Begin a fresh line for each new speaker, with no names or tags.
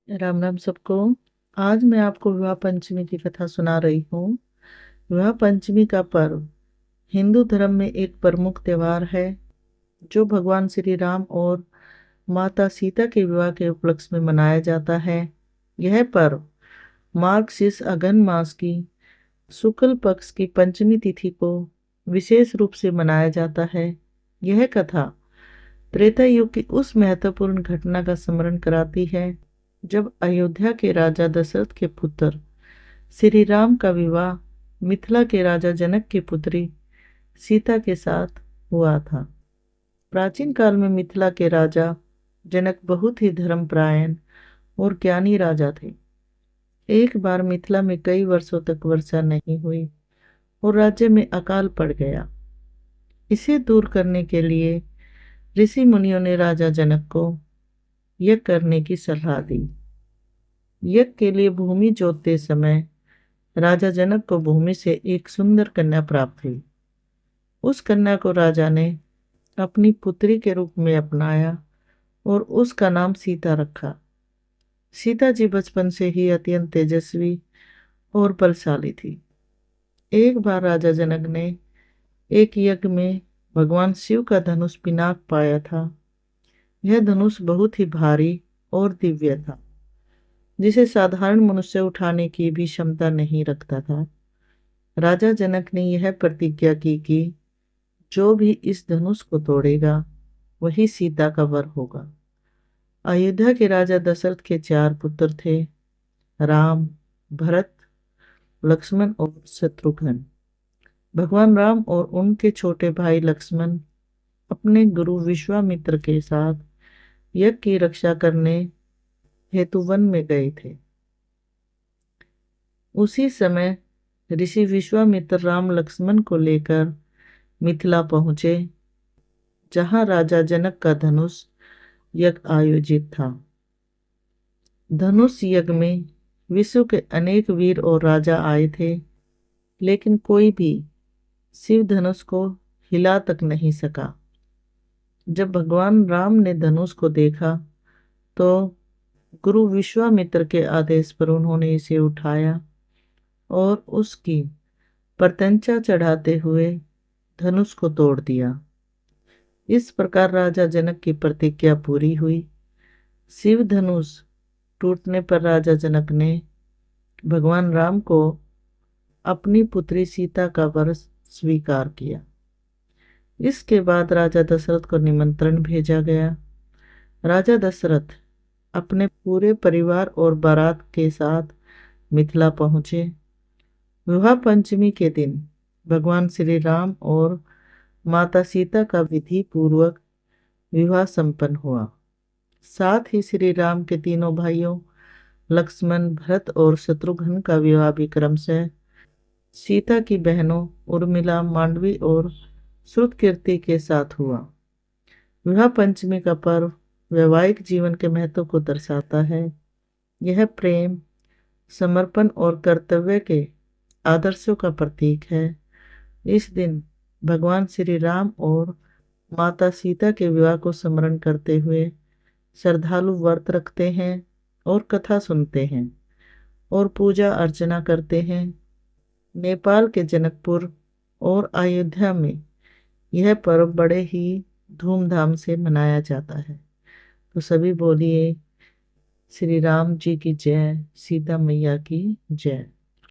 राम राम सबको। आज मैं आपको विवाह पंचमी की कथा सुना रही हूँ। विवाह पंचमी का पर्व हिंदू धर्म में एक प्रमुख त्योहार है जो भगवान श्री राम और माता सीता के विवाह के उपलक्ष्य में मनाया जाता है। यह पर्व मार्गशीर्ष अघन मास की शुक्ल पक्ष की पंचमी तिथि को विशेष रूप से मनाया जाता है। यह कथा त्रेता युग की उस महत्वपूर्ण घटना का स्मरण कराती है जब अयोध्या के राजा दशरथ के पुत्र श्री राम का विवाह मिथिला के राजा जनक की पुत्री सीता के साथ हुआ था। प्राचीन काल में मिथिला के राजा जनक बहुत ही धर्मपरायण और ज्ञानी राजा थे। एक बार मिथिला में कई वर्षों तक वर्षा नहीं हुई और राज्य में अकाल पड़ गया। इसे दूर करने के लिए ऋषि मुनियों ने राजा जनक को यज्ञ करने की सलाह दी। यज्ञ के लिए भूमि जोतते समय राजा जनक को भूमि से एक सुंदर कन्या प्राप्त हुई। उस कन्या को राजा ने अपनी पुत्री के रूप में अपनाया और उसका नाम सीता रखा। सीता जी बचपन से ही अत्यंत तेजस्वी और बलशाली थी। एक बार राजा जनक ने एक यज्ञ में भगवान शिव का धनुष पिनाक पाया था। यह धनुष बहुत ही भारी और दिव्य था, जिसे साधारण मनुष्य उठाने की भी क्षमता नहीं रखता था। राजा जनक ने यह प्रतिज्ञा की कि जो भी इस धनुष को तोड़ेगा वही सीता का वर होगा। अयोध्या के राजा दशरथ के 4 पुत्र थे, राम, भरत, लक्ष्मण और शत्रुघ्न। भगवान राम और उनके छोटे भाई लक्ष्मण अपने गुरु विश्वामित्र के साथ यज्ञ की रक्षा करने हेतु वन में गए थे। उसी समय ऋषि विश्वामित्र राम लक्ष्मण को लेकर मिथिला पहुंचे, जहां राजा जनक का धनुष यज्ञ आयोजित था। धनुष यज्ञ में विश्व के अनेक वीर और राजा आए थे, लेकिन कोई भी शिव धनुष को हिला तक नहीं सका। जब भगवान राम ने धनुष को देखा तो गुरु विश्वामित्र के आदेश पर उन्होंने इसे उठाया और उसकी प्रत्यंचा चढ़ाते हुए धनुष को तोड़ दिया। इस प्रकार राजा जनक की प्रतिज्ञा पूरी हुई। शिव धनुष टूटने पर राजा जनक ने भगवान राम को अपनी पुत्री सीता का वर स्वीकार किया। इसके बाद राजा दशरथ को निमंत्रण भेजा गया। राजा दशरथ अपने पूरे परिवार और बारात के साथ मिथिला पहुंचे। विवाह पंचमी के दिन भगवान श्री राम और माता सीता का विधि पूर्वक विवाह संपन्न हुआ। साथ ही श्री राम के तीनों भाइयों लक्ष्मण, भरत और शत्रुघ्न का विवाह भी क्रमशः सीता की बहनों उर्मिला, मांडवी और श्रुतकीर्ति के साथ हुआ। विवाह पंचमी का पर्व वैवाहिक जीवन के महत्व को दर्शाता है। यह प्रेम, समर्पण और कर्तव्य के आदर्शों का प्रतीक है। इस दिन भगवान श्री राम और माता सीता के विवाह को स्मरण करते हुए श्रद्धालु व्रत रखते हैं और कथा सुनते हैं और पूजा अर्चना करते हैं। नेपाल के जनकपुर और अयोध्या में यह पर्व बड़े ही धूमधाम से मनाया जाता है। तो सभी बोलिए श्री राम जी की जय, सीता मैया की जय।